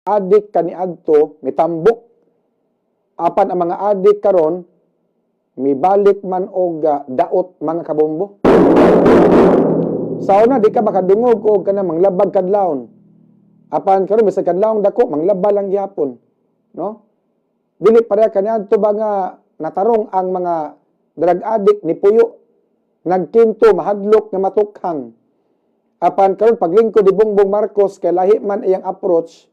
adik kaniadto mitambok apan ang mga adik karon mibalik man og daot mga kabombo. Sa una di ka makadungog og kanang manglabag kadlawon. Apan karon bisag kadlawon dako manglaba lang gyapon, no? Dili para kaniadto ba nga natarong ang mga drug addict ni puyo nagkinto mahadlok nga matukhang. Apan karon paglingkod ni Bongbong Marcos kay lahi man iyang approach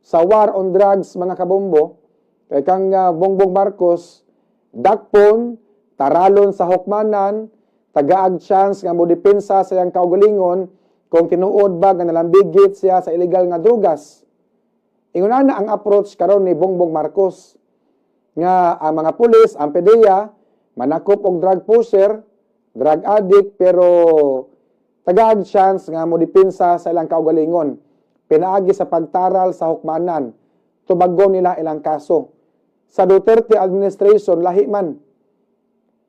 sa war on drugs mga kabombo. Kay kang Bongbong Marcos dakpon taralon sa hukmanan tagaag chance nga modepensa sa iyang kaugalingon kung tinuod ba nga nalambigit siya sa illegal nga drugas. Inguna na ang approach karon ni Bongbong Marcos nga ang mga pulis, ang PDEA manakop og drug pusher, drug addict pero tagaag chance nga modepensa sa ilang kaugalingon. Pinaagi sa pagtaral sa hukmanan tubagon nila ilang kaso. Sa Duterte administration, lahi man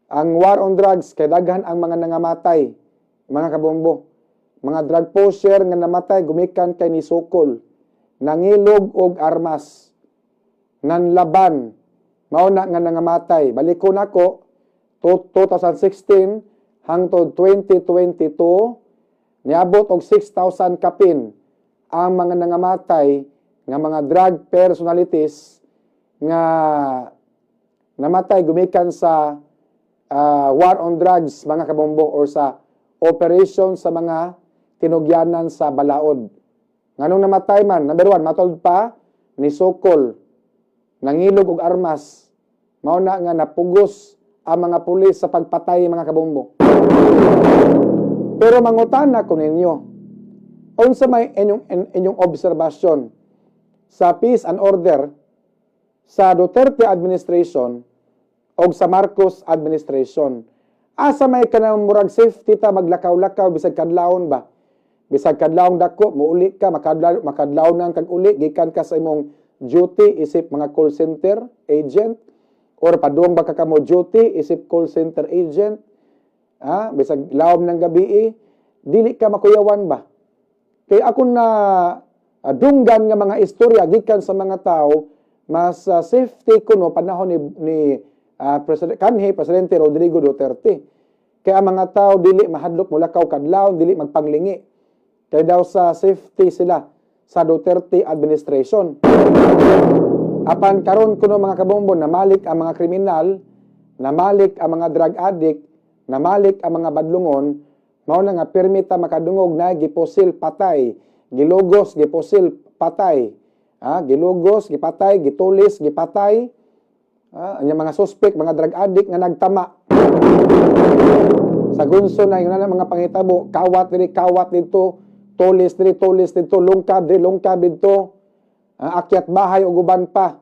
ang war on drugs, kay daghan ang mga nangamatay, mga kabombo. Mga drug pusher nga namatay, gumikan kay ni Sokol, nangilog og armas, nanlaban, mauna nga nangamatay. Balikon ako, 2016 hangtod 2022, niabot og 6,000 kapin ang mga nangamatay nga mga drug personalities nga namatay gumikan sa war on drugs mga kabombo or sa operation sa mga tinugyanan sa balaod. Nganong namatay man, number 1, matod pa ni Sokol, nangilog og armas, mauna nga napugos ang mga pulis sa pagpatay mga kabombo. Pero mangutana ko ninyo, unsa may inyong obserbasyon sa peace and order sa Duterte administration o sa Marcos administration? Asa may kanang murag safety ta maglakaw-lakaw bisag kadlawon ba? Bisag kadlawon dako muuli ka makadlawon kag uli gikan ka sa imong duty isip mga call center agent or padung ba ka mo duty isip call center agent? Bisag lawom ng gabi dili ka makuyawan ba? Kay ako na dunggan nga mga istorya gikan sa mga tao mas safety kuno panahon ni Presidente Rodrigo Duterte. Kaya ang mga tao dili mahadlok mulakaw kadlawon, dili magpanglingi. Kaya daw sa safety sila sa Duterte administration. Apan karon kuno mga kabombo namalik ang mga kriminal, namalik ang mga drug addict, namalik ang mga badlungon, mao na nga permita makadungog na giposil patay, gilugos giposil patay. Gilugos, gipatay, gitulis, gipatay. Ang mga suspect, mga drug addict nga nagtama. Sa gunso na yun na mga pangitabo, kawat dito, tulis dito, lungkab dito, akyat bahay o guban pa.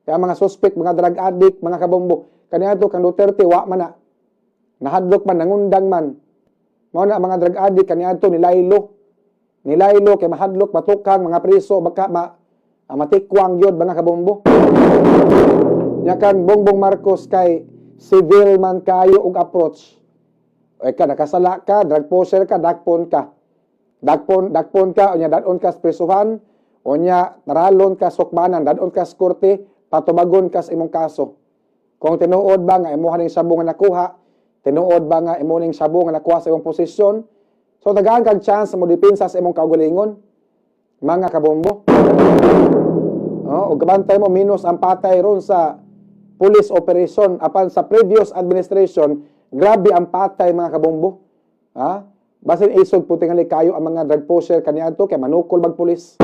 Kaya mga suspect, mga drug addict, mga kabombo. Kaniya to, kang Duterte, wa man na. Nahadlok man, nangundang man. Mao na mga drug addict, kaniya to, nilaylo. Nilaylo, kay mahadlok, matukang, mga priso, baka matikwang yun, mga kabombo. Yakan Bongbong Marcos kay civil man kayo og approach. O ka, nakasala ka, drug pusher ka, dakpon ka. Dakpon ka, onya dadon ka sa prisuhan, onya naralon ka sukbanan, dadon ka sa korte, patubagon ka sa imong kaso. Kung tinuod ba nga imo haning sabong nga nakuha, tinuod ba nga imo ning sabong nga nakuha sa imong posisyon, so daghan kag chance mo depensa sa imong kaugalingon, mga kabombo. O kabantay mo minus ang patay ron sa police operation. Apan sa previous administration, grabe ang patay mga kabombo. Basin isog puting kayo ang mga drug pusher kaniadto kay manukol bag pulis.